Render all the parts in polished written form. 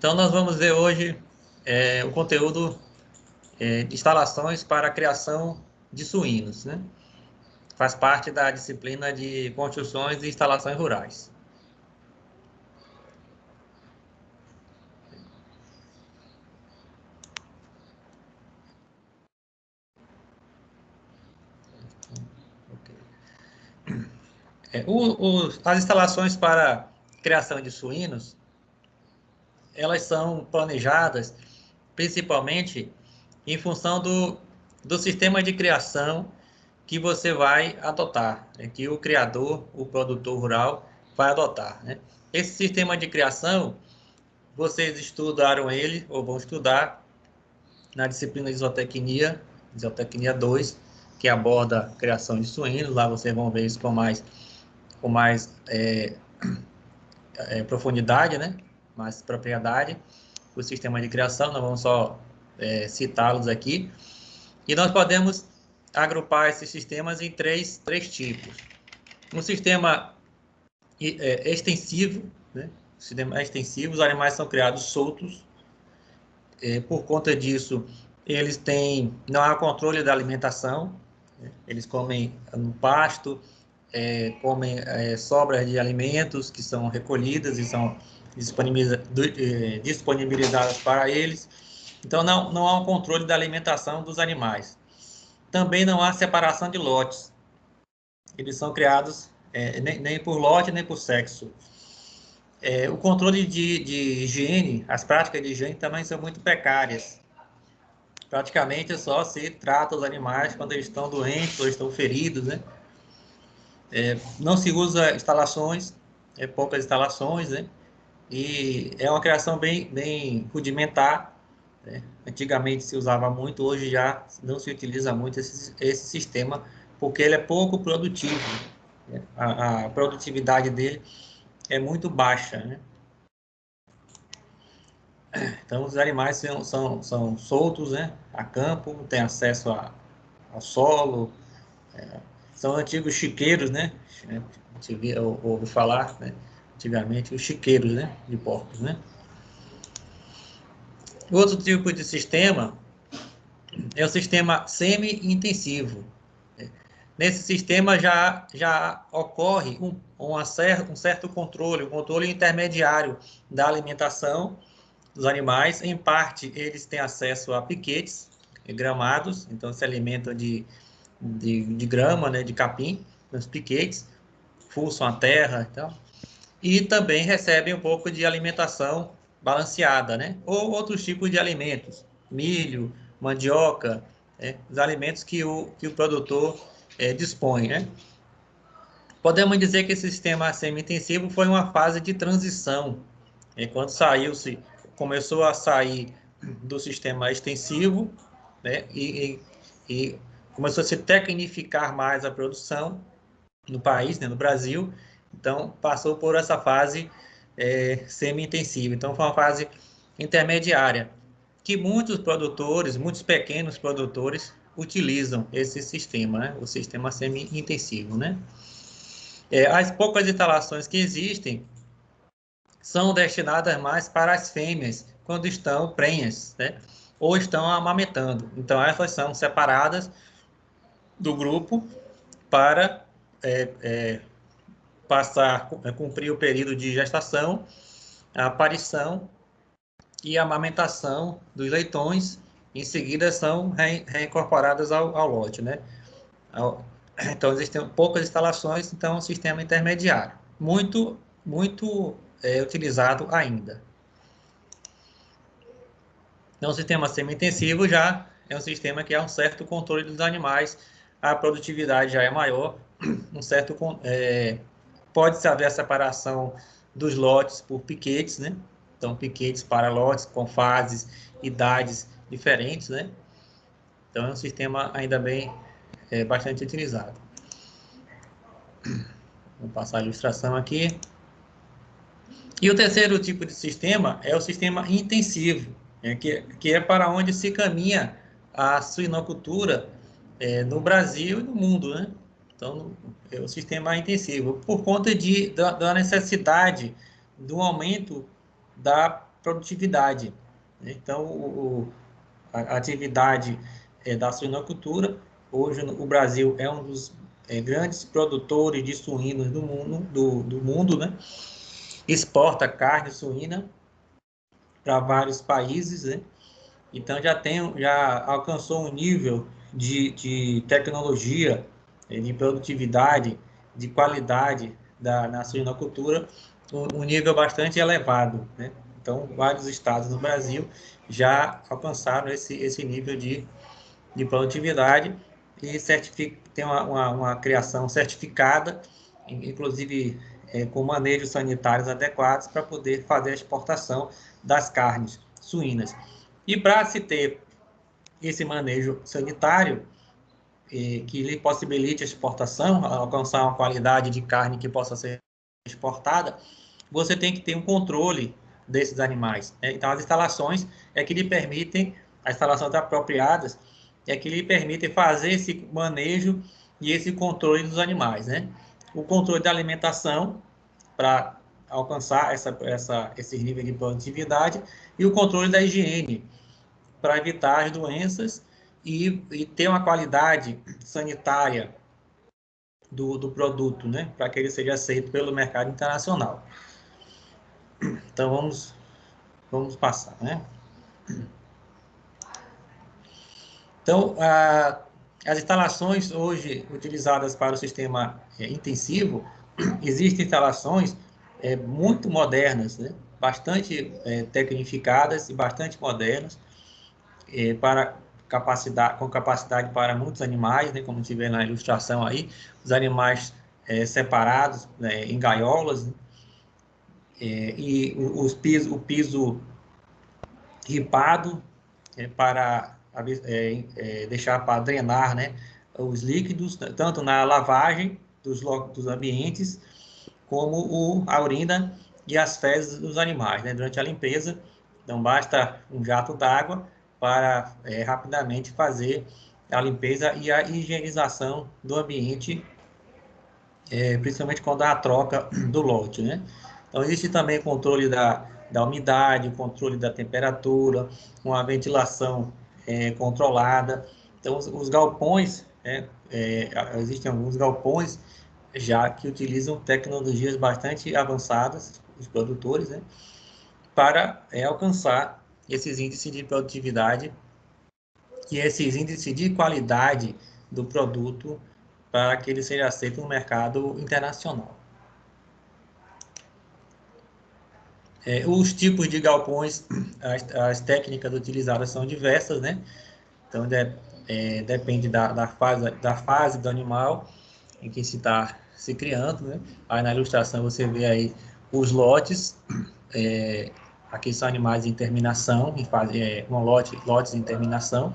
Então, nós vamos ver hoje o conteúdo de instalações para a criação de suínos, né? Faz parte da disciplina de construções e instalações rurais. As instalações para criação de suínos, elas são planejadas principalmente em função do sistema de criação que você vai adotar, que o criador, o produtor rural, vai adotar, né? Esse sistema de criação, vocês estudaram ele, ou vão estudar, na disciplina de zootecnia 2, que aborda a criação de suínos. Lá vocês vão ver isso com mais profundidade, né? Mais propriedade, o sistema de criação. Nós vamos só citá-los aqui. E nós podemos agrupar esses sistemas em três tipos. Um sistema extensivo, né? Sistema extensivo, os animais são criados soltos. Por conta disso, não há controle da alimentação, né? Eles comem no pasto, comem sobras de alimentos que são recolhidas e são disponibilizadas para eles. Então, não há um controle da alimentação dos animais. Também não há separação de lotes. Eles são criados nem por lote, nem por sexo. O controle de higiene, as práticas de higiene também são muito precárias. Praticamente só se trata os animais quando eles estão doentes ou estão feridos, né? Não se usa instalações, poucas instalações, né? E é uma criação bem rudimentar, né? Antigamente se usava muito, hoje já não se utiliza muito esse sistema, porque ele é pouco produtivo, né? A produtividade dele é muito baixa, né? Então, os animais são soltos, né? A campo, têm acesso ao solo, são antigos chiqueiros, né? A gente ouve falar, né? Antigamente, os chiqueiros, né? De porcos, né? Outro tipo de sistema é o sistema semi-intensivo. Nesse sistema já ocorre um certo controle, um controle intermediário da alimentação dos animais. Em parte, eles têm acesso a piquetes, gramados, então se alimentam de grama, né, de capim, nos piquetes, fuçam a terra e tal. E também recebem um pouco de alimentação balanceada, né? Ou outros tipos de alimentos, milho, mandioca, os alimentos que o produtor dispõe, né? Podemos dizer que esse sistema semi-intensivo foi uma fase de transição, quando começou a sair do sistema extensivo, né? E começou a se tecnificar mais a produção no país, né, no Brasil. Então, passou por essa fase semi-intensiva. Então, foi uma fase intermediária, que muitos pequenos produtores, utilizam esse sistema, né, o sistema semi-intensivo, né? As poucas instalações que existem são destinadas mais para as fêmeas, quando estão prenhas, né, ou estão amamentando. Então, essas são separadas do grupo para cumprir o período de gestação, a aparição e a amamentação dos leitões. Em seguida são reincorporadas ao lote, né? Então existem poucas instalações, então é um sistema intermediário, muito utilizado ainda. Então o sistema semi-intensivo já é um sistema que há um certo controle dos animais, a produtividade já é maior, pode-se haver a separação dos lotes por piquetes, né? Então, piquetes para lotes com fases, idades diferentes, né? Então, é um sistema ainda bastante utilizado. Vou passar a ilustração aqui. E o terceiro tipo de sistema é o sistema intensivo, né? que é para onde se caminha a suinocultura no Brasil e no mundo, né? Então, é o sistema intensivo, por conta da necessidade do aumento da produtividade. Então, a atividade da suinocultura, hoje o Brasil é um dos grandes produtores de suínos do mundo, né? Exporta carne suína para vários países, né? Então já alcançou um nível de tecnologia, de produtividade, de qualidade na suinocultura, um nível bastante elevado, né? Então, vários estados do Brasil já alcançaram esse nível de produtividade e tem uma criação certificada, inclusive com manejos sanitários adequados para poder fazer a exportação das carnes suínas. E para se ter esse manejo sanitário, que lhe possibilite a exportação, alcançar uma qualidade de carne que possa ser exportada, você tem que ter um controle desses animais. Então, as instalações que lhe permitem, as instalações apropriadas, que lhe permitem fazer esse manejo e esse controle dos animais, né? O controle da alimentação, para alcançar esse nível de produtividade, e o controle da higiene, para evitar as doenças e ter uma qualidade sanitária do produto, né? Para que ele seja aceito pelo mercado internacional. Então, vamos passar, né? Então, as instalações hoje utilizadas para o sistema intensivo, existem instalações muito modernas, né? Bastante tecnificadas e bastante modernas, com capacidade para muitos animais, né? Como tiver na ilustração aí, os animais separados, né, em gaiolas, né? E o piso ripado, para deixar para drenar, né, os líquidos, tanto na lavagem dos ambientes, como a urina e as fezes dos animais, né, durante a limpeza. Então, basta um jato d'água para rapidamente fazer a limpeza e a higienização do ambiente, principalmente quando há a troca do lote, né? Então, existe também controle da umidade, controle da temperatura, uma ventilação controlada. Então, os galpões, existem alguns galpões já que utilizam tecnologias bastante avançadas, os produtores, né, para alcançar esses índices de produtividade e esses índices de qualidade do produto para que ele seja aceito no mercado internacional. Os tipos de galpões, as técnicas utilizadas são diversas, né? Então, depende da fase do animal em que se está se criando, né? Aí na ilustração você vê aí os lotes, aqui são animais em terminação, lotes em terminação.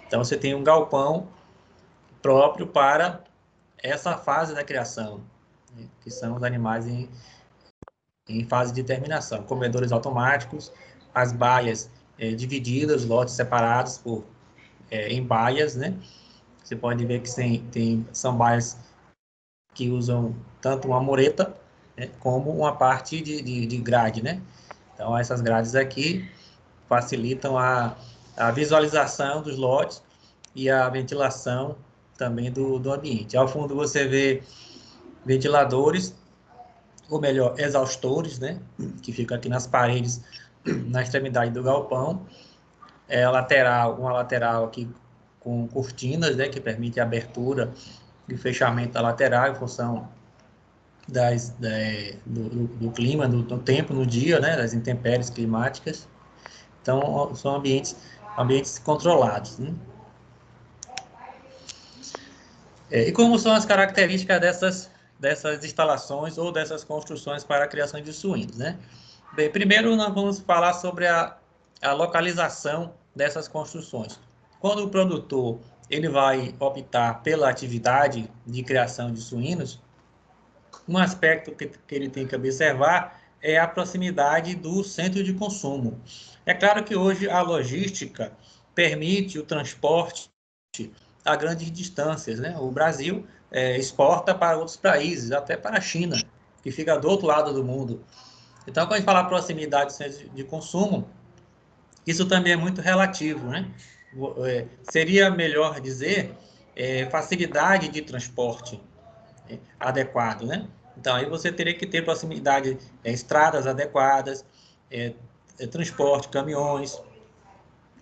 Então, você tem um galpão próprio para essa fase da criação, né? Que são os animais em fase de terminação, comedores automáticos, as baias divididas, lotes separados em baias, né? Você pode ver que são baias que usam tanto uma mureta, né, como uma parte de grade, né? Então, essas grades aqui facilitam a visualização dos lotes e a ventilação também do ambiente. Ao fundo você vê ventiladores, ou melhor, exaustores, né, que ficam aqui nas paredes, na extremidade do galpão. Uma lateral aqui com cortinas, né, que permite a abertura e fechamento da lateral em função do clima, do tempo no dia, né, das intempéries climáticas. Então, são ambientes controlados, né? E como são as características dessas instalações ou dessas construções para a criação de suínos, né? Bem, primeiro nós vamos falar sobre a localização dessas construções. Quando o produtor ele vai optar pela atividade de criação de suínos, um aspecto que ele tem que observar é a proximidade do centro de consumo. É claro que hoje a logística permite o transporte a grandes distâncias, né? O Brasil exporta para outros países, até para a China, que fica do outro lado do mundo. Então, quando a gente fala proximidade do centro de consumo, isso também é muito relativo, né? Seria melhor dizer facilidade de transporte adequado, né? Então, aí você teria que ter proximidade, estradas adequadas, transporte, caminhões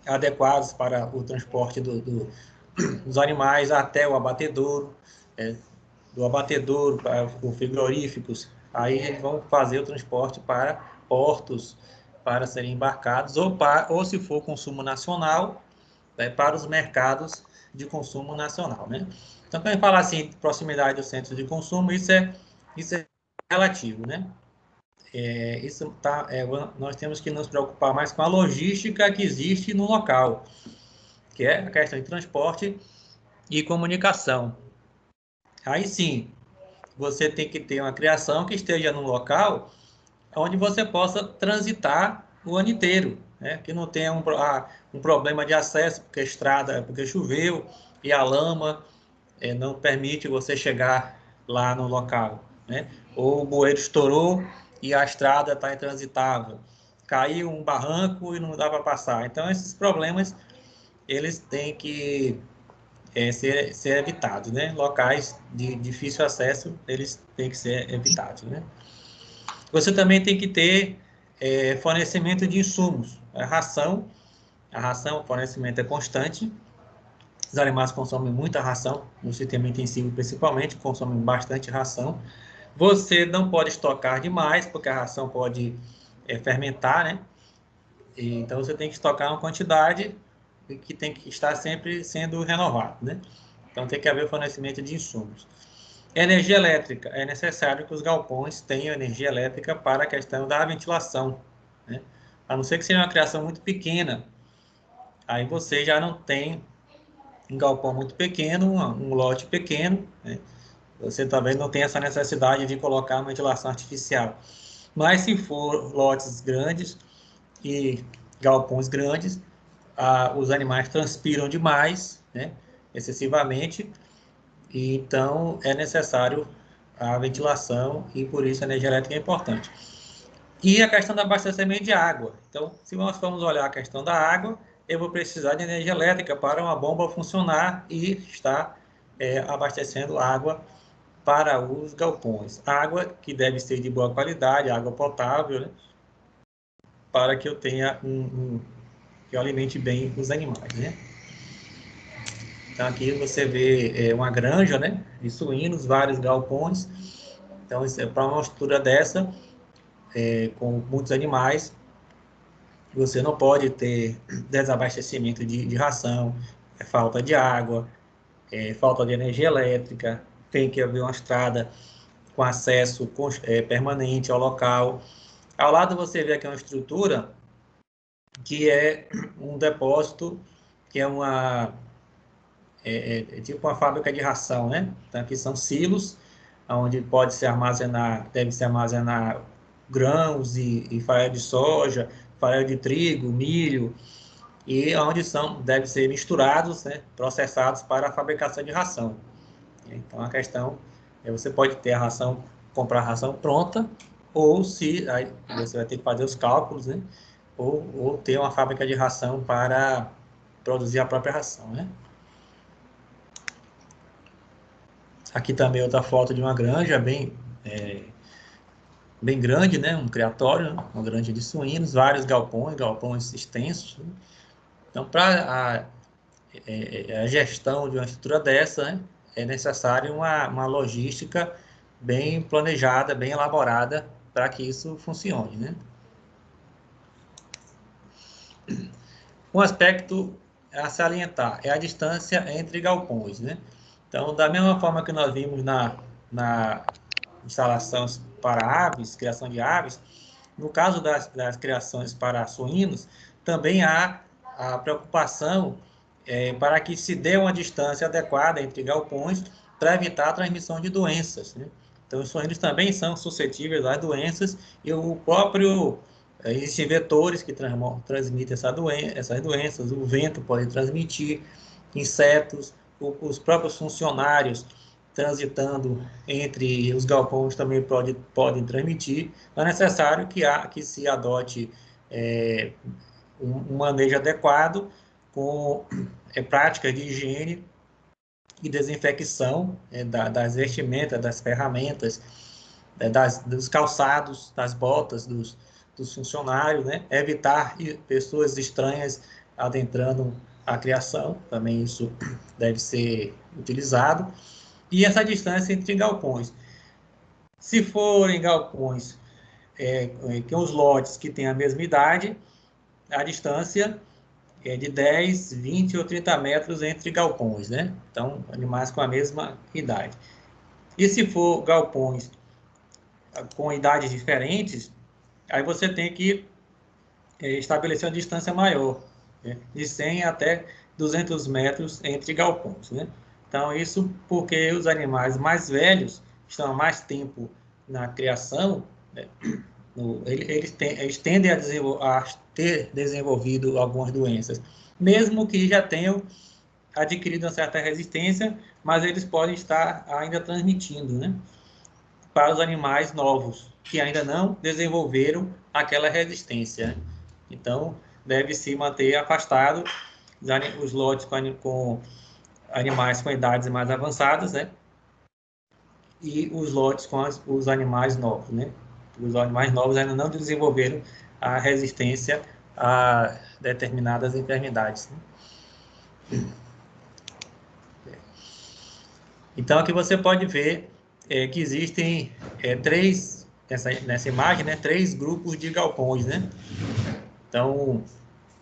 adequados para o transporte dos animais até o abatedouro, do abatedouro para os frigoríficos. Aí eles vão fazer o transporte para portos, para serem embarcados, ou se for consumo nacional, para os mercados de consumo nacional, né? Então, quando a gente fala assim, proximidade do centro de consumo, isso é relativo, né? Nós temos que nos preocupar mais com a logística que existe no local, que é a questão de transporte e comunicação. Aí sim, você tem que ter uma criação que esteja num local onde você possa transitar o ano inteiro, né? Que não tenha um problema de acesso, porque choveu e a lama não permite você chegar lá no local, né? Ou o bueiro estourou e a estrada está intransitável, caiu um barranco e não dá para passar. Então, esses problemas, eles têm que ser evitados, né? Locais de difícil acesso, eles têm que ser evitados, né? Você também tem que ter fornecimento de insumos. A ração, o fornecimento é constante. Os animais consomem muita ração, no sistema intensivo principalmente, consomem bastante ração. Você não pode estocar demais, porque a ração pode fermentar, né? Então você tem que estocar uma quantidade que tem que estar sempre sendo renovado, né? Então tem que haver fornecimento de insumos. Energia elétrica. É necessário que os galpões tenham energia elétrica para a questão da ventilação, né? A não ser que seja uma criação muito pequena, aí você já não tem um galpão muito pequeno, um lote pequeno, né? Você talvez não tenha essa necessidade de colocar uma ventilação artificial. Mas se for lotes grandes e galpões grandes, os animais transpiram demais, né? Excessivamente, e então é necessário a ventilação e por isso a energia elétrica é importante. E a questão do abastecimento de água. Então, se nós formos olhar a questão da água, eu vou precisar de energia elétrica para uma bomba funcionar e estar abastecendo água para os galpões. Água que deve ser de boa qualidade, água potável, né? Para que eu tenha que eu alimente bem os animais, né? Então aqui você vê uma granja, né, de suínos, vários galpões. Então para uma estrutura dessa, com muitos animais, você não pode ter desabastecimento de ração, falta de água, falta de energia elétrica, tem que haver uma estrada com acesso permanente ao local. Ao lado você vê aqui uma estrutura que é um depósito, que é tipo uma fábrica de ração, né? Então aqui são silos, onde deve se armazenar grãos e farelo de soja, farelo de trigo, milho, e onde devem ser misturados, né, processados para a fabricação de ração. Então a questão você pode ter a ração, comprar a ração pronta, ou se aí você vai ter que fazer os cálculos, né, ou ter uma fábrica de ração para produzir a própria ração, né? Aqui também outra foto de uma granja bem grande, né? Um criatório, né? Uma granja de suínos, vários galpões extensos, né? Então, para a gestão de uma estrutura dessa, né, é necessário uma logística bem planejada, bem elaborada, para que isso funcione, né? Um aspecto a salientar é a distância entre galpões, né? Então, da mesma forma que nós vimos na instalação para aves, criação de aves, no caso das criações para suínos, também há a preocupação para que se dê uma distância adequada entre galpões para evitar a transmissão de doenças, né? Então, os suínos também são suscetíveis às doenças e o próprio existem vetores que transmitem essas doenças, o vento pode transmitir, insetos, os próprios funcionários transitando entre os galpões também podem transmitir. Então, é necessário que se adote um manejo adequado com práticas de higiene e desinfecção das vestimentas, das ferramentas, dos calçados, das botas dos funcionários, né? Evitar pessoas estranhas adentrando a criação, também isso deve ser utilizado. E essa distância entre galpões. Se forem galpões com os lotes que têm a mesma idade, a distância é de 10, 20 ou 30 metros entre galpões, né? Então, animais com a mesma idade. E se for galpões com idades diferentes, aí você tem que estabelecer uma distância maior, né? De 100 até 200 metros entre galpões, né? Então, isso porque os animais mais velhos estão há mais tempo na criação, né? Eles tendem a ter desenvolvido algumas doenças, mesmo que já tenham adquirido uma certa resistência, mas eles podem estar ainda transmitindo, né, para os animais novos, que ainda não desenvolveram aquela resistência. Então, deve-se manter afastado os lotes com animais com idades mais avançadas, né, e os lotes com os animais novos, né. Os animais novos ainda não desenvolveram a resistência a determinadas enfermidades, né? Então, aqui você pode ver que existem nessa imagem, né, 3 grupos de galpões, né? Então,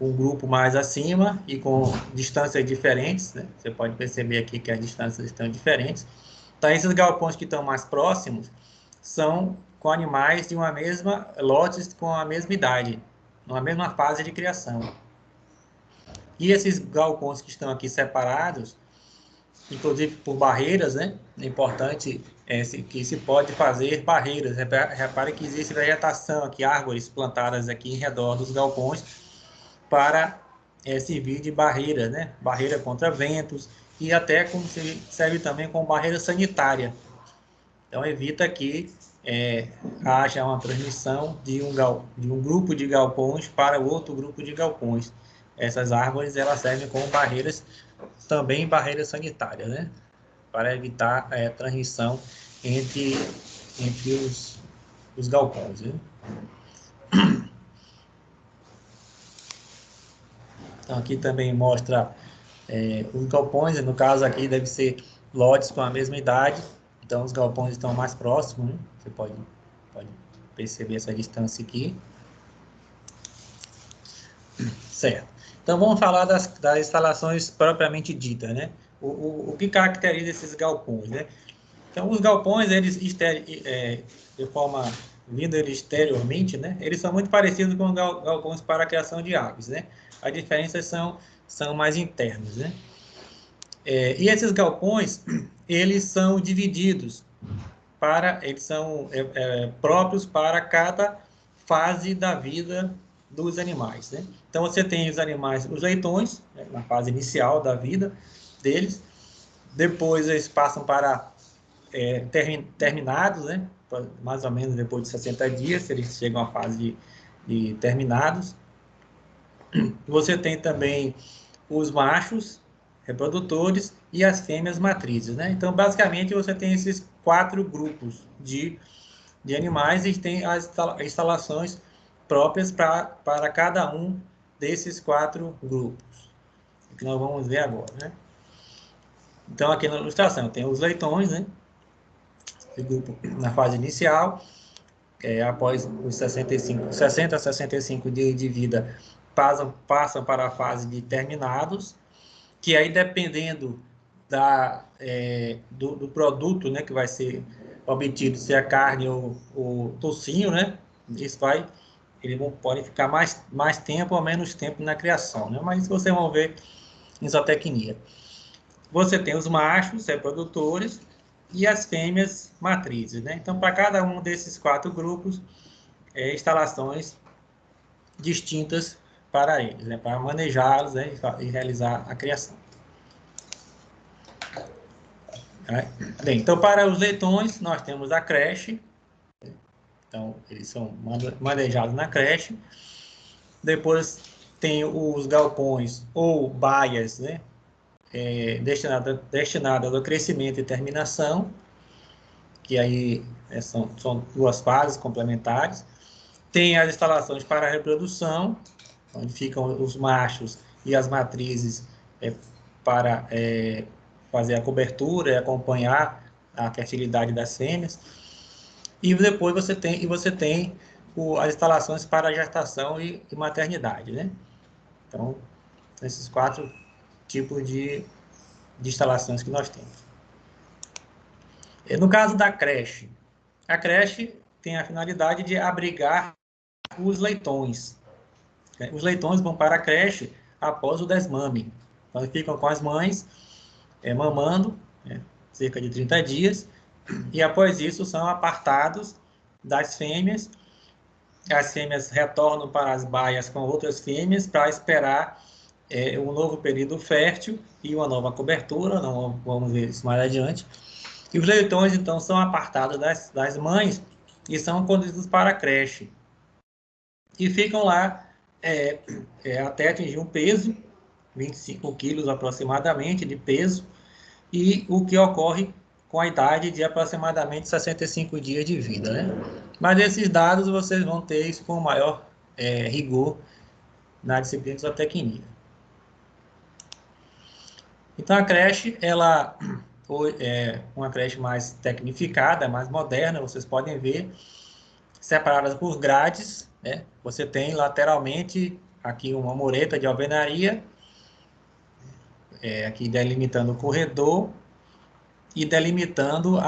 um grupo mais acima e com distâncias diferentes, né? Você pode perceber aqui que as distâncias estão diferentes. Então, esses galpões que estão mais próximos são com animais de uma mesma, lotes com a mesma idade, numa mesma fase de criação. E esses galpões que estão aqui separados, inclusive por barreiras, né? É importante que se pode fazer barreiras. Repare que existe vegetação aqui, árvores plantadas aqui em redor dos galpões para servir de barreira, né? Barreira contra ventos e até como serve também como barreira sanitária. Então evita que haja uma transmissão de um grupo de galpões para outro grupo de galpões. Essas árvores elas servem como barreiras, também barreiras sanitárias, né? Para evitar a transmissão entre os galpões, né? Então, aqui também mostra os galpões, no caso aqui deve ser lotes com a mesma idade, então os galpões estão mais próximos, né? Você pode perceber essa distância aqui. Certo. Então, vamos falar das instalações propriamente ditas, né? O que caracteriza esses galpões, né? Então, os galpões, eles de forma vindo eles exteriormente, né? Eles são muito parecidos com galpões para a criação de aves, né? As diferenças são mais internas, né? E esses galpões, eles são divididos eles são próprios para cada fase da vida dos animais, né? Então, você tem os animais, os leitões, né, na fase inicial da vida deles, depois eles passam para terminados, né? Mais ou menos depois de 60 dias, eles chegam à fase de terminados. Você tem também os machos reprodutores e as fêmeas matrizes, né? Então, basicamente, você tem esses 4 grupos de animais e tem as instalações próprias para cada um desses 4 grupos, que nós vamos ver agora, né? Então, aqui na ilustração, tem os leitões, né? Esse grupo na fase inicial, após os 60 a 65 dias de vida, passam para a fase de terminados, que aí, dependendo do produto, né, que vai ser obtido, se é carne ou toucinho, né, eles podem ficar mais tempo ou menos tempo na criação, né, mas vocês vão ver em zootecnia. Você tem os machos reprodutores e as fêmeas matrizes, né? Então, para cada um desses 4 grupos, instalações distintas para eles, né, para manejá-los, né, e realizar a criação. Bem, então, para os leitões, nós temos a creche. Então, eles são manejados na creche. Depois tem os galpões ou baias, né? Destinadas ao crescimento e terminação, que aí são duas fases complementares. Tem as instalações para a reprodução, onde ficam os machos e as matrizes para fazer a cobertura e acompanhar a fertilidade das fêmeas. E depois você tem as instalações para gestação e maternidade, né? Então, esses 4 tipos de instalações que nós temos. No caso da creche, a creche tem a finalidade de abrigar os leitões. Os leitões vão para a creche após o desmame. Então, eles ficam com as mães mamando, cerca de 30 dias, e após isso são apartados das fêmeas. As fêmeas retornam para as baias com outras fêmeas para esperar um novo período fértil e uma nova cobertura, não vamos ver isso mais adiante. E os leitões, então, são apartados das mães e são conduzidos para a creche. E ficam lá até atingir um peso, 25 quilos aproximadamente de peso, e o que ocorre com a idade de aproximadamente 65 dias de vida, né? Mas esses dados vocês vão ter isso com maior rigor na disciplina de zootecnia. Então, a creche, ela é uma creche mais tecnificada, mais moderna, vocês podem ver, separadas por grades, né? Você tem lateralmente aqui uma mureta de alvenaria, aqui delimitando o corredor e delimitando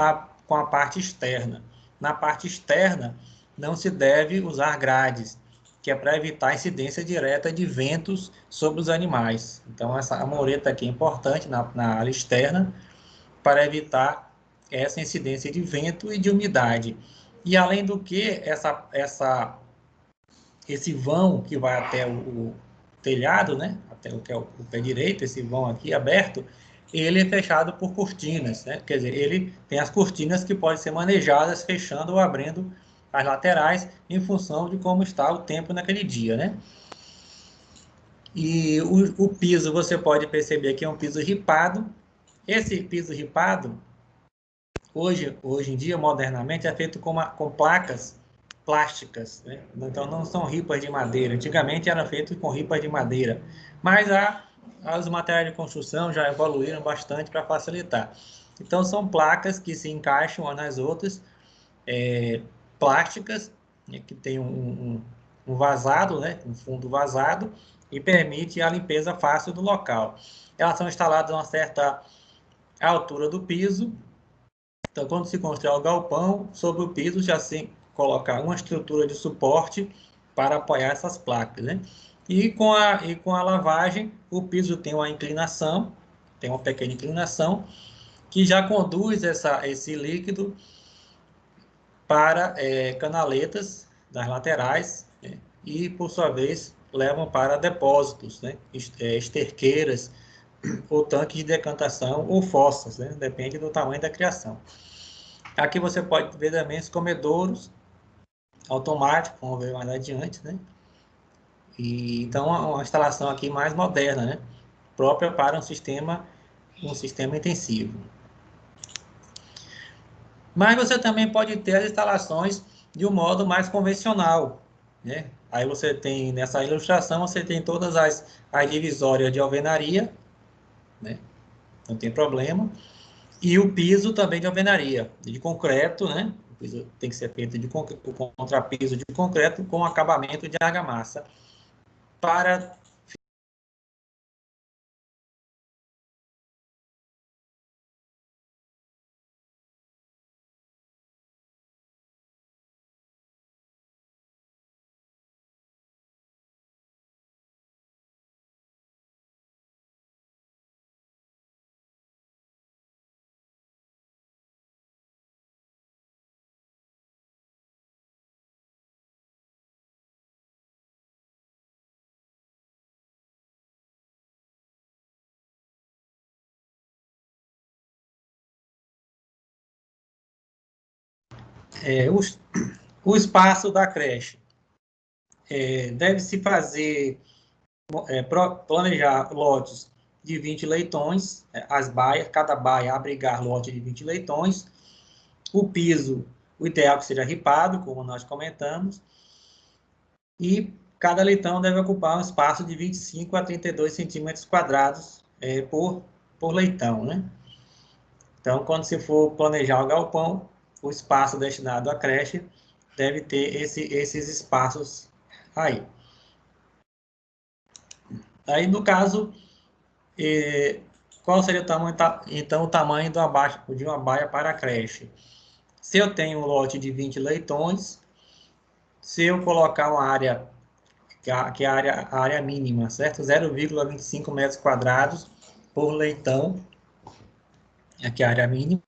com a parte externa. Na parte externa, não se deve usar grades, que é para evitar a incidência direta de ventos sobre os animais. Então, a mureta aqui é importante na área externa, para evitar essa incidência de vento e de umidade. E, além do que, esse vão que vai até o telhado, né? Até o que é o pé direito, esse vão aqui aberto, ele é fechado por cortinas, né? Quer dizer, ele tem as cortinas que podem ser manejadas, fechando ou abrindo as laterais, em função de como está o tempo naquele dia, né? E o piso, você pode perceber que é um piso ripado. Esse piso ripado, hoje em dia, modernamente, é feito com placas plásticas, né? Então não são ripas de madeira. Antigamente era feito com ripas de madeira, mas os materiais de construção já evoluíram bastante para facilitar. Então são placas que se encaixam umas nas outras, plásticas, né, que tem um vazado, né, um fundo vazado, e permite a limpeza fácil do local. Elas são instaladas a uma certa altura do piso. Então, quando se constrói o galpão, sobre o piso já se colocar uma estrutura de suporte para apoiar essas placas, né? E com a lavagem, o piso tem uma inclinação, tem uma pequena inclinação, que já conduz esse líquido para canaletas das laterais, né? E, por sua vez, levam para depósitos, né? Esterqueiras, ou tanques de decantação, ou fossas, né? Depende do tamanho da criação. Aqui você pode ver também os comedouros automáticos, vamos ver mais adiante, né? E, então, uma instalação aqui mais moderna, né? Própria para um sistema intensivo. Mas você também pode ter as instalações de um modo mais convencional, né? Aí você tem, nessa ilustração, você tem todas as divisórias de alvenaria, né? Não tem problema. E o piso também de alvenaria, de concreto, né? O piso tem que ser feito de contrapiso de concreto com acabamento de argamassa para O espaço da creche deve-se fazer, planejar lotes de 20 leitões, as baias, cada baia abrigar lote de 20 leitões, o piso, o ideal que seja ripado, como nós comentamos, e cada leitão deve ocupar um espaço de 25 a 32 centímetros quadrados por leitão, né? Então, quando se for planejar o galpão, o espaço destinado à creche deve ter esses espaços aí. Aí, no caso, qual seria o tamanho, então, o tamanho de uma baia para a creche? Se eu tenho um lote de 20 leitões, se eu colocar uma área, que é a área mínima, certo? 0,25 metros quadrados por leitão, aqui é a área mínima,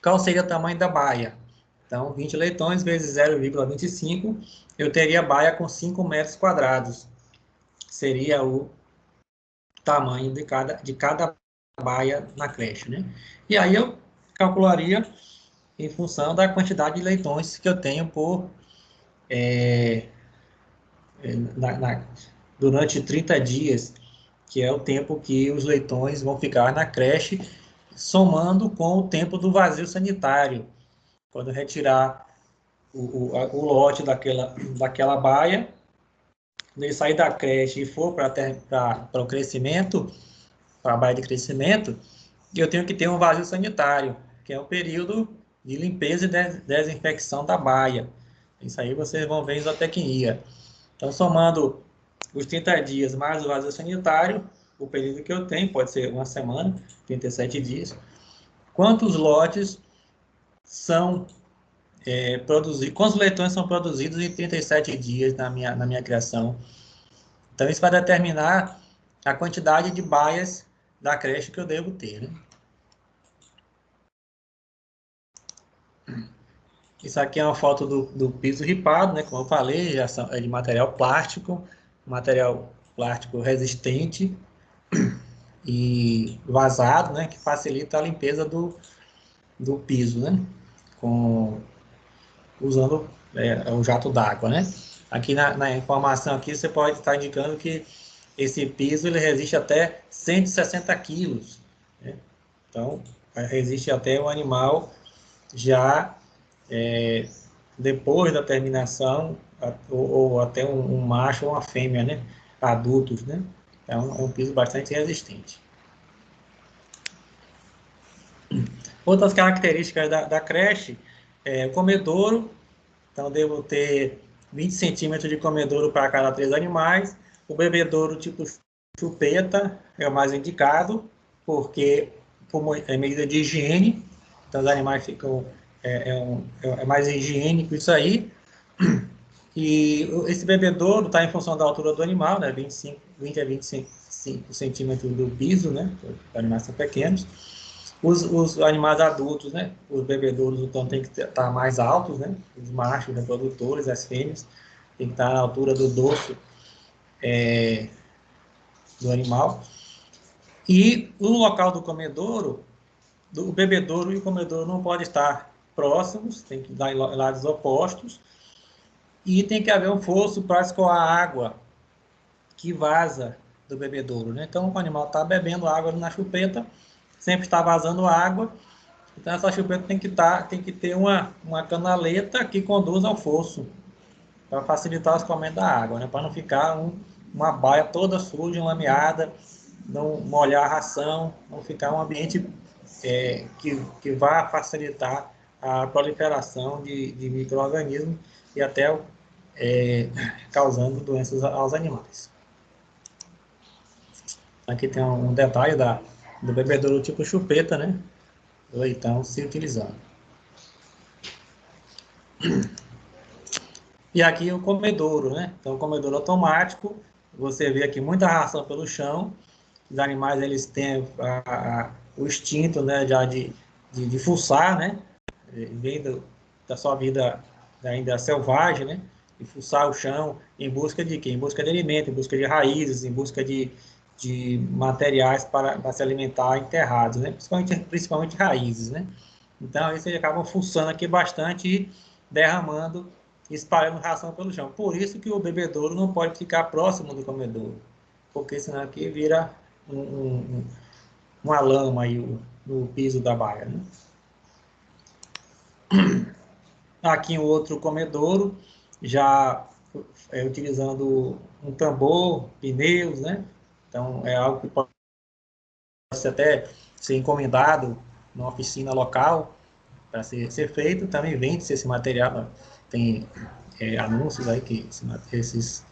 qual seria o tamanho da baia? Então, 20 leitões vezes 0,25, eu teria baia com 5 metros quadrados. Seria o tamanho de cada baia na creche, né? E aí eu calcularia em função da quantidade de leitões que eu tenho durante 30 dias, que é o tempo que os leitões vão ficar na creche, somando com o tempo do vazio sanitário. Quando retirar o lote daquela baia, quando ele sair da creche e for para o crescimento, para a baia de crescimento, eu tenho que ter um vazio sanitário, que é o período de limpeza e desinfecção da baia. Isso aí vocês vão ver em zootecnia. Então, somando os 30 dias mais o vazio sanitário, o período que eu tenho, pode ser uma semana, 37 dias, quantos lotes são produzidos, quantos leitões são produzidos em 37 dias na minha criação. Então, isso vai determinar a quantidade de baias da creche que eu devo ter, né? Isso aqui é uma foto do piso ripado, né? Como eu falei, é de material plástico resistente e vazado, né? Que facilita a limpeza do piso, né? Usando o jato d'água, né? Aqui na informação aqui você pode estar indicando que esse piso ele resiste até 160 quilos, né? Então, resiste até o animal já depois da terminação, ou até um macho ou uma fêmea, né? Adultos, né? Então, é um piso bastante resistente. Outras características da creche, o comedouro. Então, devo ter 20 centímetros de comedouro para cada 3 animais. O bebedouro tipo chupeta é o mais indicado, porque é medida de higiene, então os animais ficam, é mais higiênico isso aí. E esse bebedouro está em função da altura do animal, né, 20 a 25 centímetros do piso, né, os animais são pequenos. Os animais adultos, né, os bebedouros, então, tem que estar mais altos, né, os machos reprodutores, as fêmeas, tem que estar na altura do dorso do animal. E no local do comedouro, o bebedouro e o comedouro não podem estar próximos, tem que dar em lados opostos, e tem que haver um fosso para escoar a água que vaza do bebedouro, né? Então, o animal está bebendo água na chupeta, sempre está vazando água. Então, essa chupeta tem que ter uma canaleta que conduza ao fosso, para facilitar o escoamento da água, né? Para não ficar uma baia toda suja, enlameada, não molhar a ração, não ficar um ambiente que vá facilitar a proliferação de micro-organismos e até causando doenças aos animais. Aqui tem um detalhe do bebedouro tipo chupeta, né? Do leitão se utilizando. E aqui o comedouro, né? Então, o comedouro automático, você vê aqui muita ração pelo chão. Os animais, eles têm o instinto, né, já de fuçar, né? Vem da sua vida ainda selvagem, né? De fuçar o chão em busca de quê? Em busca de alimento, em busca de raízes, em busca de materiais para se alimentar enterrados, né? Principalmente raízes, né? Então, eles acabam fuçando aqui bastante e derramando, espalhando ração pelo chão. Por isso que o bebedouro não pode ficar próximo do comedouro, porque senão aqui vira uma lama aí no piso da baia, né? Aqui o outro comedouro, já utilizando um tambor, pneus, né? Então, é algo que pode até ser encomendado numa oficina local para ser feito. Também vende-se esse material, tem anúncios aí que esses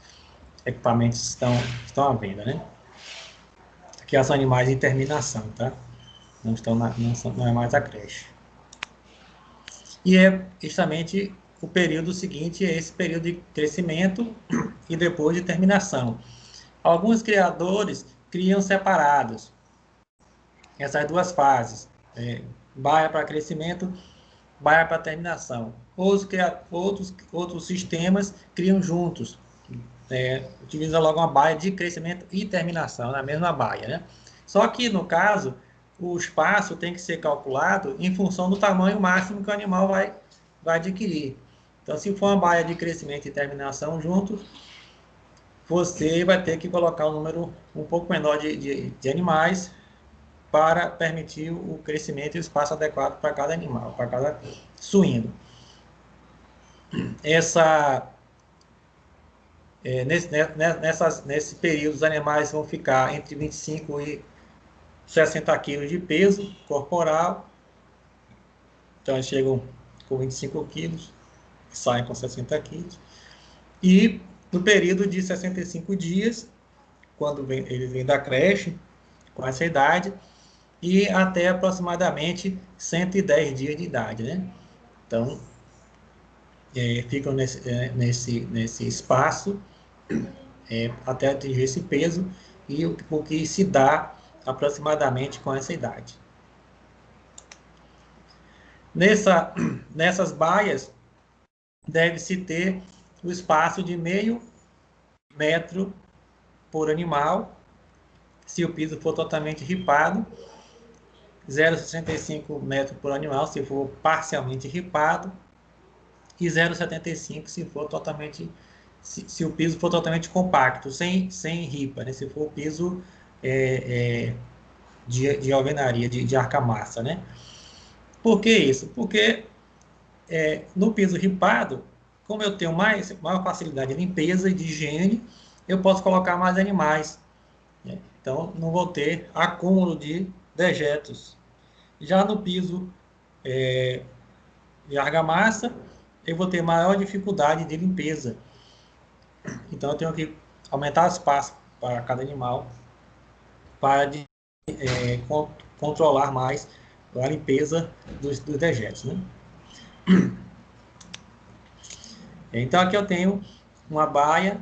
equipamentos estão à venda, né? Aqui os animais em terminação, tá? Não, não é mais a creche. E é justamente o período seguinte, é esse período de crescimento e depois de terminação. Alguns criadores criam separados essas duas fases, baia para crescimento, baia para terminação. Outros sistemas criam juntos, utiliza logo uma baia de crescimento e terminação, na mesma baia, né? Só que, no caso, o espaço tem que ser calculado em função do tamanho máximo que o animal vai adquirir. Então, se for uma baia de crescimento e terminação juntos, você vai ter que colocar um número um pouco menor de animais para permitir o crescimento e o espaço adequado para cada animal, para cada suíno. Nesse período, os animais vão ficar entre 25 e 60 quilos de peso corporal. Então, eles chegam com 25 quilos, saem com 60 quilos. E no período de 65 dias, quando eles vêm da creche, com essa idade, e até aproximadamente 110 dias de idade, né? Então, ficam nesse espaço até atingir esse peso e o que se dá aproximadamente com essa idade. Nessas baias, deve-se ter o espaço de meio metro por animal, se o piso for totalmente ripado, 0,65 metros por animal, se for parcialmente ripado, e 0,75 se for totalmente, se o piso for totalmente compacto, sem ripa, né? Se for o piso de alvenaria, de argamassa, né? Por que isso? Porque no piso ripado, como eu tenho maior facilidade de limpeza e de higiene, eu posso colocar mais animais, né? Então, não vou ter acúmulo de dejetos. Já no piso de argamassa, eu vou ter maior dificuldade de limpeza. Então, eu tenho que aumentar o espaço para cada animal para controlar mais a limpeza dos dejetos, né? Então, aqui eu tenho uma baia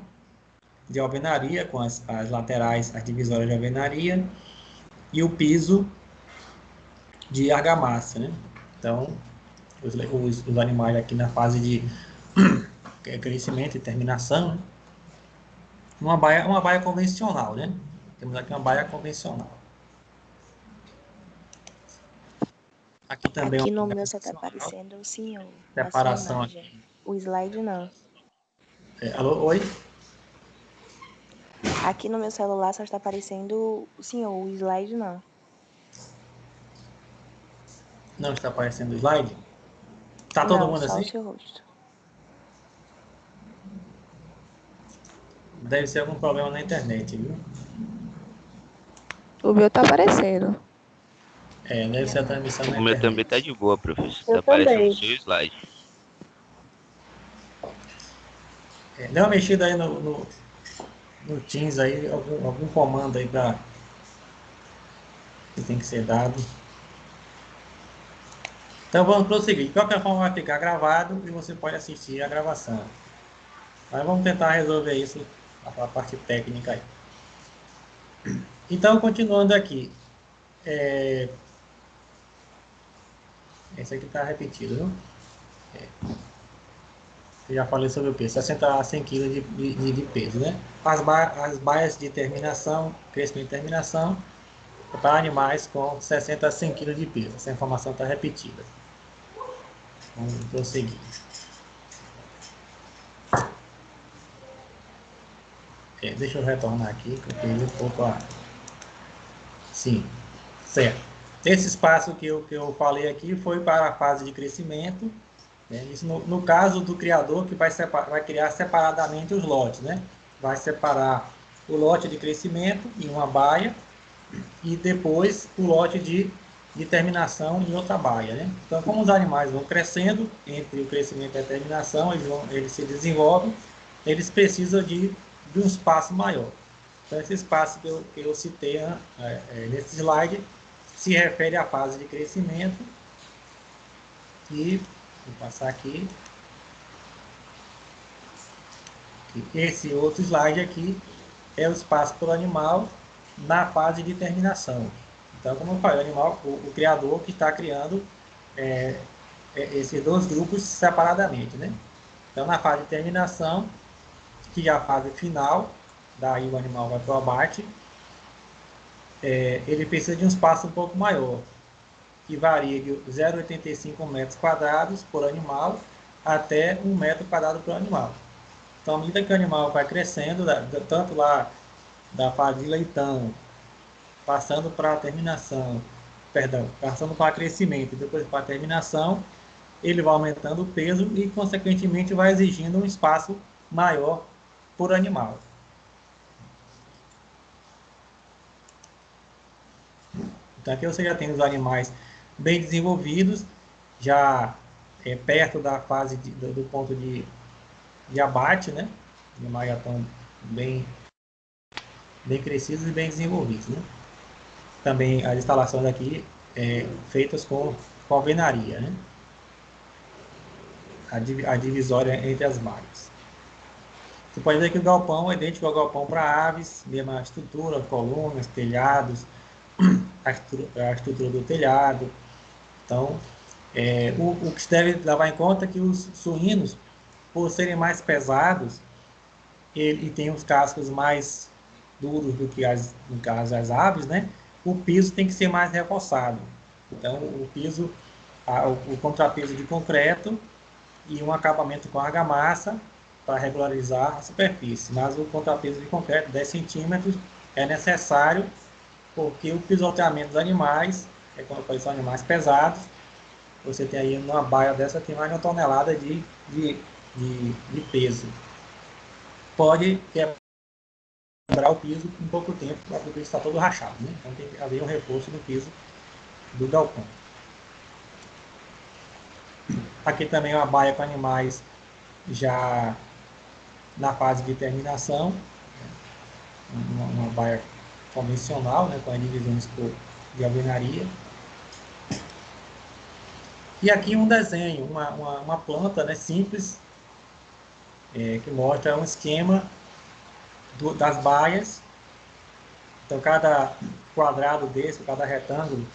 de alvenaria com as laterais, as divisórias de alvenaria e o piso de argamassa, né? Então, os animais aqui na fase de crescimento e terminação, né? Uma baia convencional, né? Temos aqui uma baia convencional. Aqui também aqui no meu só está aparecendo o senhor. Separação aqui. O slide não. Alô, oi? Aqui no meu celular só está aparecendo o senhor, o slide não. Não está aparecendo o slide? Tá todo não, mundo só assim? o seu rosto. Deve ser algum problema na internet, viu? O meu tá aparecendo. Deve ser a transmissão na internet. O meu também tá de boa, professor. Eu Tá aparecendo também. o seu slide. Dê uma mexida aí no Teams aí, algum comando aí que tem que ser dado. Então vamos prosseguir. De qualquer forma vai ficar gravado e você pode assistir a gravação. Mas vamos tentar resolver isso, a parte técnica aí. Então, continuando aqui. Esse aqui está repetido, viu? Eu já falei sobre o peso, 60 a 100 kg de peso, né? As baias de terminação, crescimento e terminação, para animais com 60 a 100 kg de peso. Essa informação está repetida. Vamos prosseguir. Deixa eu retornar aqui, que eu perdi um pouco a... Sim, certo. Esse espaço que eu falei aqui foi para a fase de crescimento, né? Isso no caso do criador, que vai criar separadamente os lotes, né? Vai separar o lote de crescimento em uma baia e depois o lote de terminação em outra baia, né? Então, como os animais vão crescendo, entre o crescimento e a terminação, eles se desenvolvem, eles precisam de um espaço maior. Então, esse espaço que eu citei nesse slide se refere à fase de crescimento. E vou passar aqui. Esse outro slide aqui é o espaço para o animal na fase de terminação. Então, como eu falei, o criador que está criando esses dois grupos separadamente, né? Então, na fase de terminação, que é a fase final, daí o animal vai para o abate, ele precisa de um espaço um pouco maior, que varia de 0,85 metros quadrados por animal até 1 metro quadrado por animal. Então, à medida que o animal vai crescendo, tanto lá da fase de leitão, passando para a terminação, passando para crescimento e depois para a terminação, ele vai aumentando o peso e, consequentemente, vai exigindo um espaço maior por animal. Então, aqui você já tem os animais bem desenvolvidos, já perto da fase do ponto de abate, né? Os animais já estão bem crescidos e bem desenvolvidos, né? Também as instalações aqui feitas com alvenaria, né? A divisória entre as baias. Você pode ver que o galpão é idêntico ao galpão para aves, mesma estrutura, colunas, telhados, a estrutura do telhado. Então, o que se deve levar em conta é que os suínos, por serem mais pesados, e tem os cascos mais duros do que no caso as aves, né? O piso tem que ser mais reforçado. Então, o piso, o contrapeso de concreto e um acabamento com argamassa para regularizar a superfície. Mas o contrapeso de concreto, 10 centímetros, é necessário porque o pisoteamento dos animais, quando são animais pesados, você tem aí numa baia dessa, tem mais de 1 tonelada de peso. Pode quebrar o piso em pouco tempo, porque o piso está todo rachado, né? Então tem que haver um reforço no piso do galpão. Aqui também é uma baia com animais já na fase de terminação, uma baia convencional, né, com as divisões de alvenaria. E aqui um desenho, uma planta, né, simples, que mostra um esquema das baias. Então, cada quadrado desse, cada retângulo,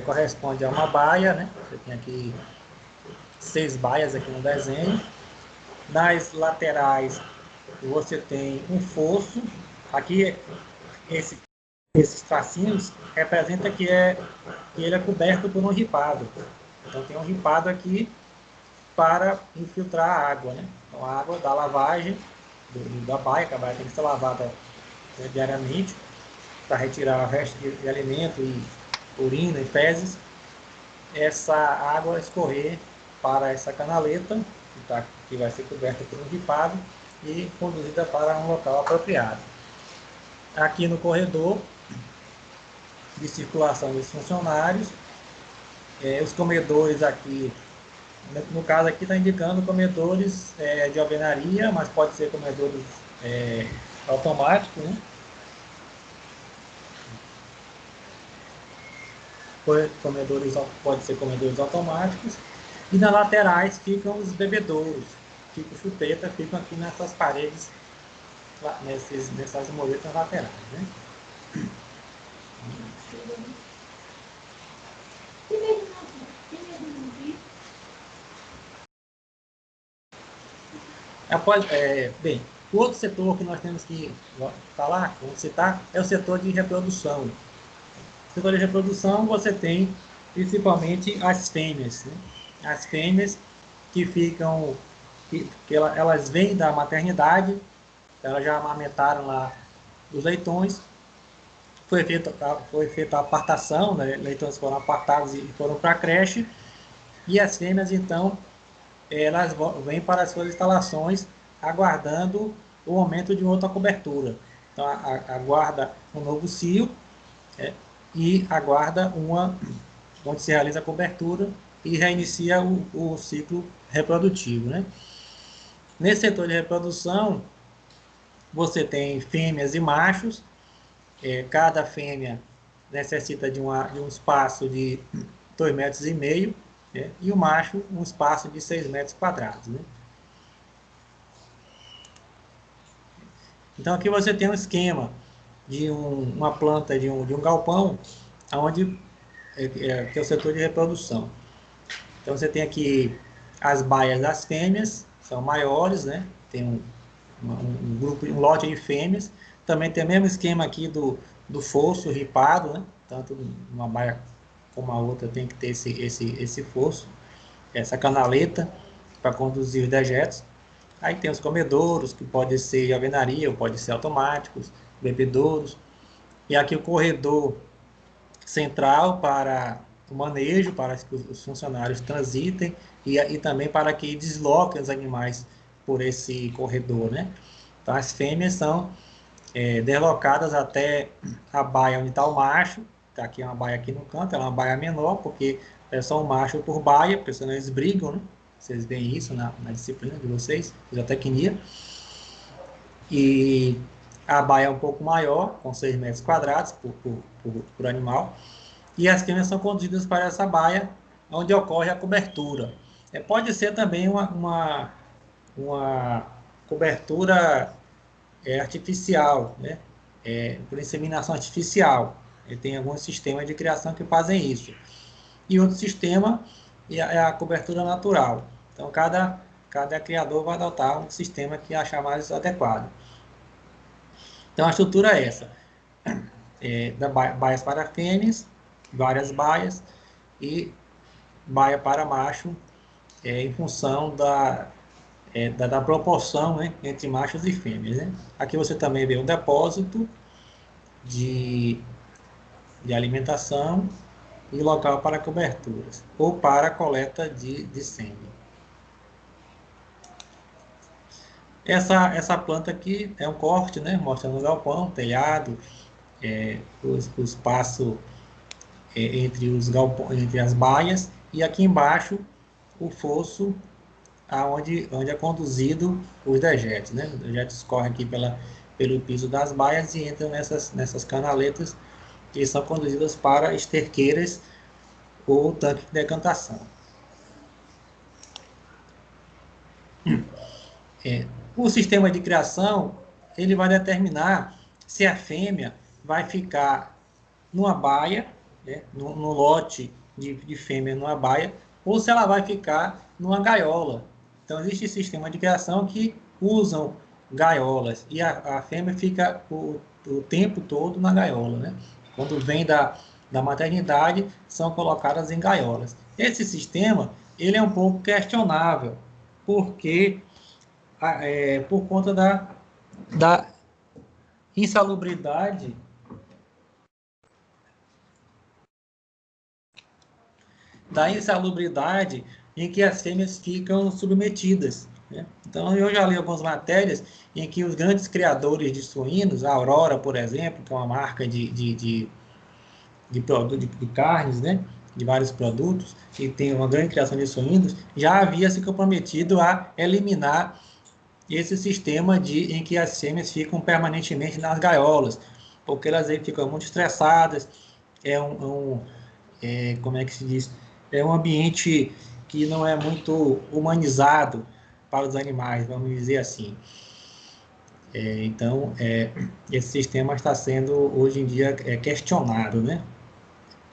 corresponde a uma baia, né? Você tem aqui 6 baias aqui no desenho. Nas laterais, você tem um fosso. Aqui, esses tracinhos representam que ele é coberto por um ripado. Então, tem um ripado aqui para infiltrar a água, né? Então, a água da lavagem da baia, que a baia tem que ser lavada diariamente para retirar o resto de alimento e urina e fezes. Essa água escorrer para essa canaleta, que vai ser coberta por um ripado e conduzida para um local apropriado. Aqui no corredor de circulação dos funcionários, os comedores aqui, no caso aqui está indicando comedores de alvenaria, mas pode ser comedores automáticos, né? Pode ser comedores automáticos. E nas laterais ficam os bebedouros, tipo chupeta, ficam aqui nessas paredes, nessas muretas laterais, né? Bem, o outro setor que nós temos que falar, vamos citar, é o setor de reprodução. No setor de reprodução, você tem principalmente as fêmeas, né? As fêmeas que ficam, elas vêm da maternidade, elas já amamentaram lá os leitões, foi feita a apartação, né? Leitões foram apartados e foram para a creche, e as fêmeas, então, elas vêm para as suas instalações, aguardando o momento de outra cobertura. Então, aguarda um novo cio, e aguarda onde se realiza a cobertura e reinicia o ciclo reprodutivo, né? Nesse setor de reprodução, você tem fêmeas e machos. Cada fêmea necessita de um espaço de 2,5 metros, né? E o macho um espaço de 6 metros quadrados, né? Então aqui você tem um esquema de uma planta de um galpão, onde que é o setor de reprodução. Então você tem aqui as baias das fêmeas, são maiores, né? Tem um grupo, um lote de fêmeas. Também tem o mesmo esquema aqui do fosso ripado, né? Tanto uma baia como a outra tem que ter esse fosso, essa canaleta para conduzir os dejetos. Aí tem os comedouros, que pode ser de alvenaria, ou pode ser automáticos, bebedouros. E aqui o corredor central para o manejo, para que os funcionários transitem e também para que desloquem os animais por esse corredor, né? Então as fêmeas são deslocadas até a baia onde está o macho. Tá aqui uma baia aqui no canto, ela é uma baia menor, porque é só um macho por baia, porque senão eles brigam, né? Vocês veem isso na disciplina de vocês, zootecnia. E a baia é um pouco maior, com 6 metros quadrados por animal. E as fêmeas são conduzidas para essa baia, onde ocorre a cobertura. Pode ser também uma cobertura artificial, né? Por inseminação artificial. Tem alguns sistemas de criação que fazem isso. E outro sistema é a cobertura natural. Então, cada criador vai adotar um sistema que achar mais adequado. Então, a estrutura é essa. Baias para fêmeas, várias baias, e baia para macho, em função da proporção, né, entre machos e fêmeas, né? Aqui você também vê um depósito de alimentação e local para coberturas, ou para coleta de sêmen. Essa planta aqui é um corte, né, mostrando o galpão, telhado, o espaço entre as baias, e aqui embaixo o fosso onde é conduzido os dejetos, né? Os dejetos correm aqui pelo piso das baias e entram nessas canaletas que são conduzidas para esterqueiras ou tanque de decantação. O sistema de criação, ele vai determinar se a fêmea vai ficar numa baia, né, no lote de fêmea numa baia, ou se ela vai ficar numa gaiola. Então, existe sistema de criação que usam gaiolas, e a fêmea fica o tempo todo na gaiola, né? Quando vem da maternidade, são colocadas em gaiolas. Esse sistema, ele é um pouco questionável, porque por conta da insalubridade em que as fêmeas ficam submetidas, né? Então, eu já li algumas matérias em que os grandes criadores de suínos, a Aurora, por exemplo, que é uma marca de carnes, né, de vários produtos, e tem uma grande criação de suínos, já havia se comprometido a eliminar esse sistema em que as fêmeas ficam permanentemente nas gaiolas, porque elas aí ficam muito estressadas, como é que se diz? É um ambiente que não é muito humanizado para os animais, vamos dizer assim. Então, esse sistema está sendo, hoje em dia, questionado, né?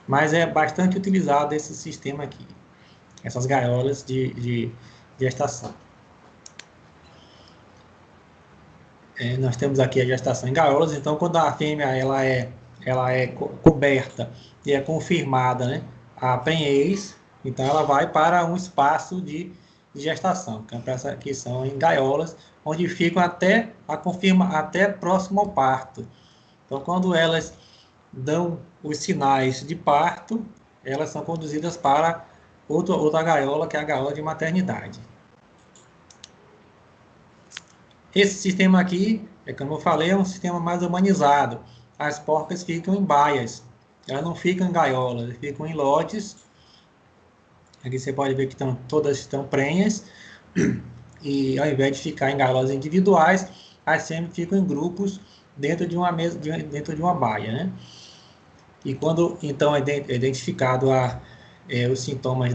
Mas é bastante utilizado esse sistema aqui, essas gaiolas de gestação. Nós temos aqui a gestação em gaiolas, então quando a fêmea ela é coberta e é confirmada, né, a prenhez, então ela vai para um espaço de de gestação, que são em gaiolas, onde ficam até próximo ao parto. Então, quando elas dão os sinais de parto, elas são conduzidas para outra gaiola, que é a gaiola de maternidade. Esse sistema aqui, como eu falei, é um sistema mais humanizado. As porcas ficam em baias, elas não ficam em gaiolas, elas ficam em lotes. Aqui você pode ver que todas estão prenhas, e ao invés de ficar em gaiolas individuais, as fêmeas ficam em grupos dentro de uma baia, né? E quando, então, é identificado os sintomas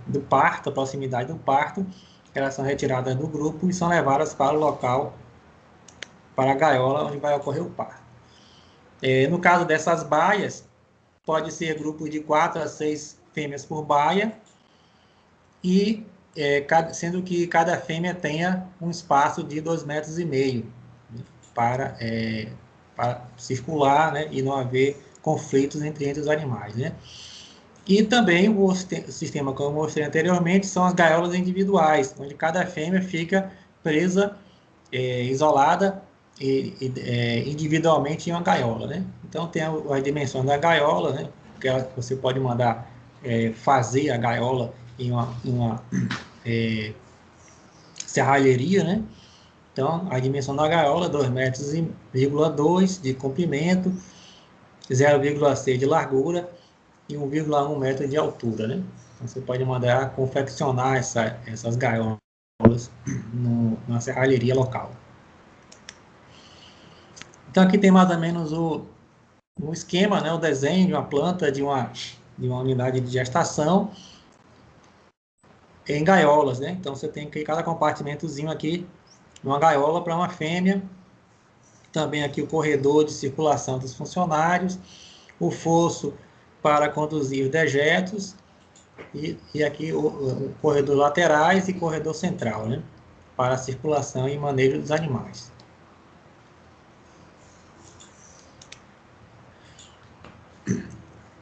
do parto, a proximidade do parto, elas são retiradas do grupo e são levadas para o local, para a gaiola, onde vai ocorrer o parto. No caso dessas baias, pode ser grupos de 4 a 6 fêmeas por baia, e sendo que cada fêmea tenha um espaço de 2,5 metros, né, para circular, né, e não haver conflitos entre os animais, né? E também o sistema, como eu mostrei anteriormente, são as gaiolas individuais, onde cada fêmea fica presa, isolada, individualmente em uma gaiola, né? Então tem as dimensões da gaiola, né? Que você pode mandar fazer a gaiola em uma serralheria, né? Então a dimensão da gaiola, 2,2 metros de comprimento, 0,6 de largura e 1,1 metro de altura, né? Então, você pode mandar confeccionar essas gaiolas na serralheria local. Então, aqui tem mais ou menos um esquema, né? O desenho de uma planta, de uma unidade de gestação em gaiolas, né? Então, você tem que cada compartimentozinho aqui, uma gaiola para uma fêmea. Também aqui o corredor de circulação dos funcionários, o fosso para conduzir os dejetos, e aqui o corredor laterais e corredor central, né? Para a circulação e manejo dos animais.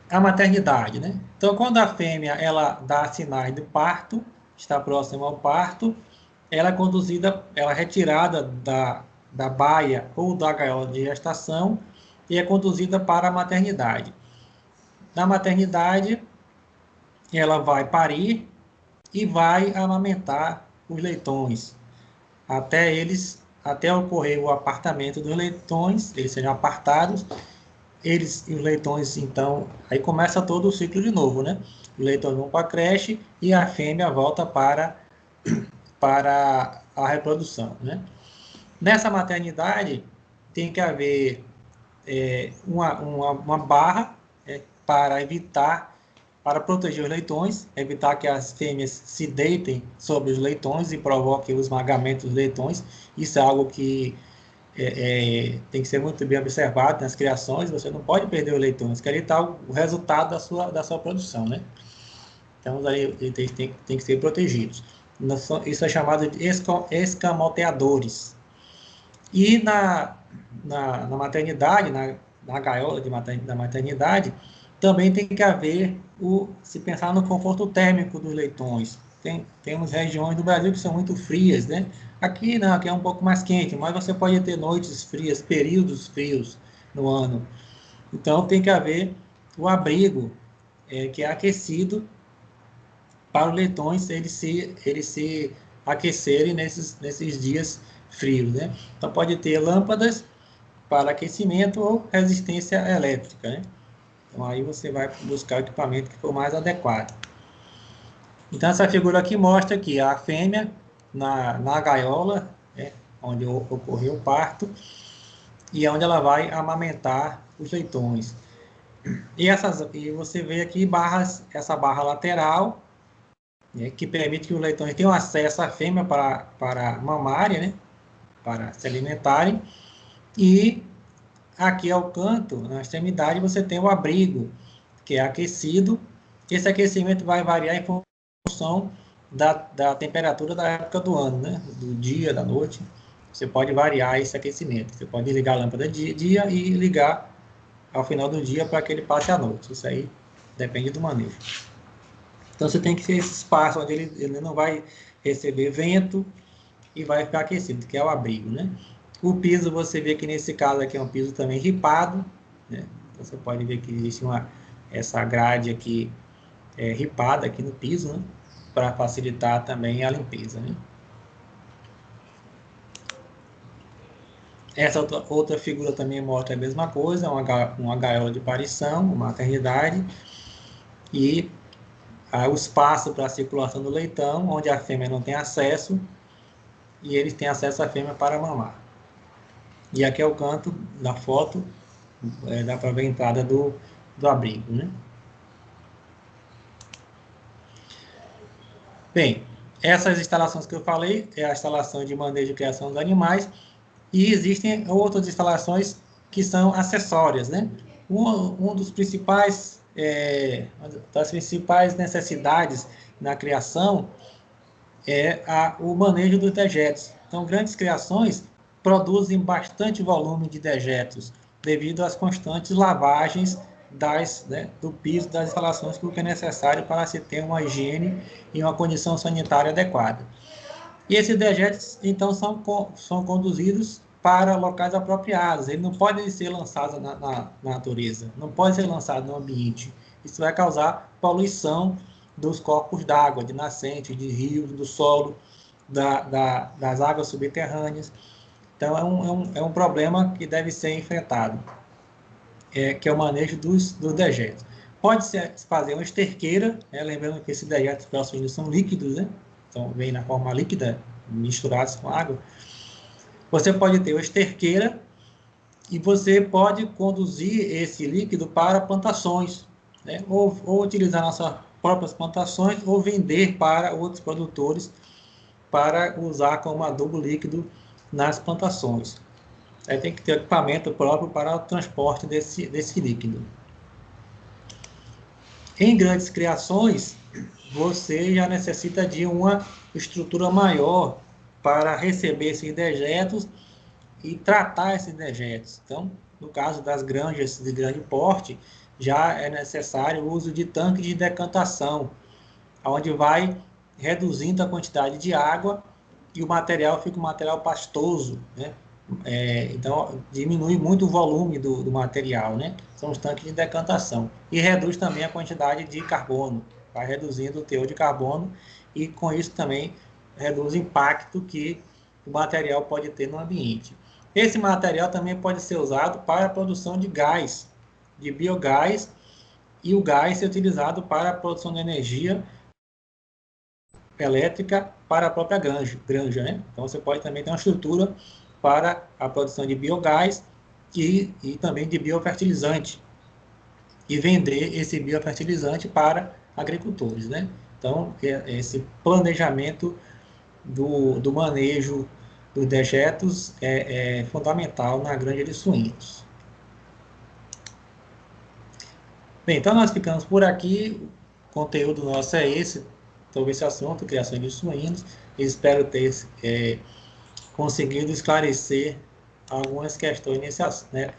A maternidade, né? Então, quando a fêmea ela dá sinais de parto, está próxima ao parto, ela é conduzida, ela é retirada da baia ou da gaiola de gestação e é conduzida para a maternidade. Na maternidade, ela vai parir e vai amamentar os leitões até ocorrer o apartamento dos leitões, eles sejam apartados. Os leitões, então, aí começa todo o ciclo de novo, né? Os leitões vão para a creche e a fêmea volta para a reprodução, né? Nessa maternidade, tem que haver uma barra para proteger os leitões, evitar que as fêmeas se deitem sobre os leitões e provoquem o esmagamento dos leitões. Isso é algo que tem que ser muito bem observado nas criações. Você não pode perder os leitões, que ali está o resultado da sua produção, né? Então, eles têm que ser protegidos. Isso é chamado de escamoteadores. E na maternidade, na gaiola da maternidade, também tem que haver, se pensar no conforto térmico dos leitões. Temos regiões do Brasil que são muito frias, né? Aqui não, aqui é um pouco mais quente, mas você pode ter noites frias, períodos frios no ano. Então, tem que haver o abrigo, que é aquecido, para os leitões eles se aquecerem nesses dias frios, né? Então, pode ter lâmpadas para aquecimento ou resistência elétrica, né? Então, aí você vai buscar o equipamento que for mais adequado. Então, essa figura aqui mostra que a fêmea na gaiola, né, onde ocorreu o parto, e é onde ela vai amamentar os leitões. E você vê aqui essa barra lateral, né, que permite que os leitões tenham acesso à fêmea para mamária, né, para se alimentarem. E aqui ao canto, na extremidade, você tem o abrigo, que é aquecido. Esse aquecimento vai variar em função da temperatura da época do ano, né? Do dia, da noite. Você pode variar esse aquecimento. Você pode ligar a lâmpada de dia e ligar ao final do dia para que ele passe a noite. Isso aí depende do manejo. Então, você tem que ter esse espaço onde ele não vai receber vento e vai ficar aquecido, que é o abrigo, né? O piso, você vê que nesse caso aqui é um piso também ripado, né? Então, você pode ver que existe essa grade aqui ripada aqui no piso, né? Para facilitar também a limpeza, né? Essa outra figura também mostra a mesma coisa, uma gaiola de parição, uma maternidade, e o espaço para a circulação do leitão, onde a fêmea não tem acesso, e eles têm acesso à fêmea para mamar. E aqui é o canto da foto, dá para ver a entrada do abrigo, né? Bem, essas instalações que eu falei, é a instalação de manejo e criação dos animais, e existem outras instalações que são acessórias, né? Um dos principais, das principais necessidades na criação é o manejo dos dejetos. Então, grandes criações produzem bastante volume de dejetos devido às constantes lavagens do piso das instalações, que é necessário para se ter uma higiene e uma condição sanitária adequada. E esses dejetos, então, são conduzidos para locais apropriados. Eles não podem ser lançados na natureza, não podem ser lançados no ambiente. Isso vai causar poluição dos corpos d'água, de nascentes, de rios, do solo, das águas subterrâneas. Então, é um problema que deve ser enfrentado, que é o manejo dos dejetos. Pode-se fazer uma esterqueira, lembrando que esses dejetos próximos são líquidos, né? Então, vem na forma líquida, misturados com água. Você pode ter uma esterqueira e você pode conduzir esse líquido para plantações, né? ou utilizar nossas próprias plantações, ou vender para outros produtores para usar como adubo líquido nas plantações. Aí tem que ter equipamento próprio para o transporte desse líquido. Em grandes criações, você já necessita de uma estrutura maior para receber esses dejetos e tratar esses dejetos. Então, no caso das granjas de grande porte, já é necessário o uso de tanques de decantação, onde vai reduzindo a quantidade de água e o material fica um material pastoso, né? Então, diminui muito o volume do material, né? São os tanques de decantação. E reduz também a quantidade de carbono, vai reduzindo o teor de carbono e, com isso, também reduz o impacto que o material pode ter no ambiente. Esse material também pode ser usado para a produção de gás, de biogás, e o gás é utilizado para a produção de energia elétrica para a própria granja, né? Então, você pode também ter uma estrutura para a produção de biogás e também de biofertilizante, e vender esse biofertilizante para agricultores, né? Então, esse planejamento do manejo dos dejetos é fundamental na granja de suínos. Bem, então nós ficamos por aqui. O conteúdo nosso é esse, sobre esse assunto, criação de suínos. Espero ter conseguido esclarecer algumas questões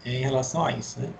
em relação a isso, né?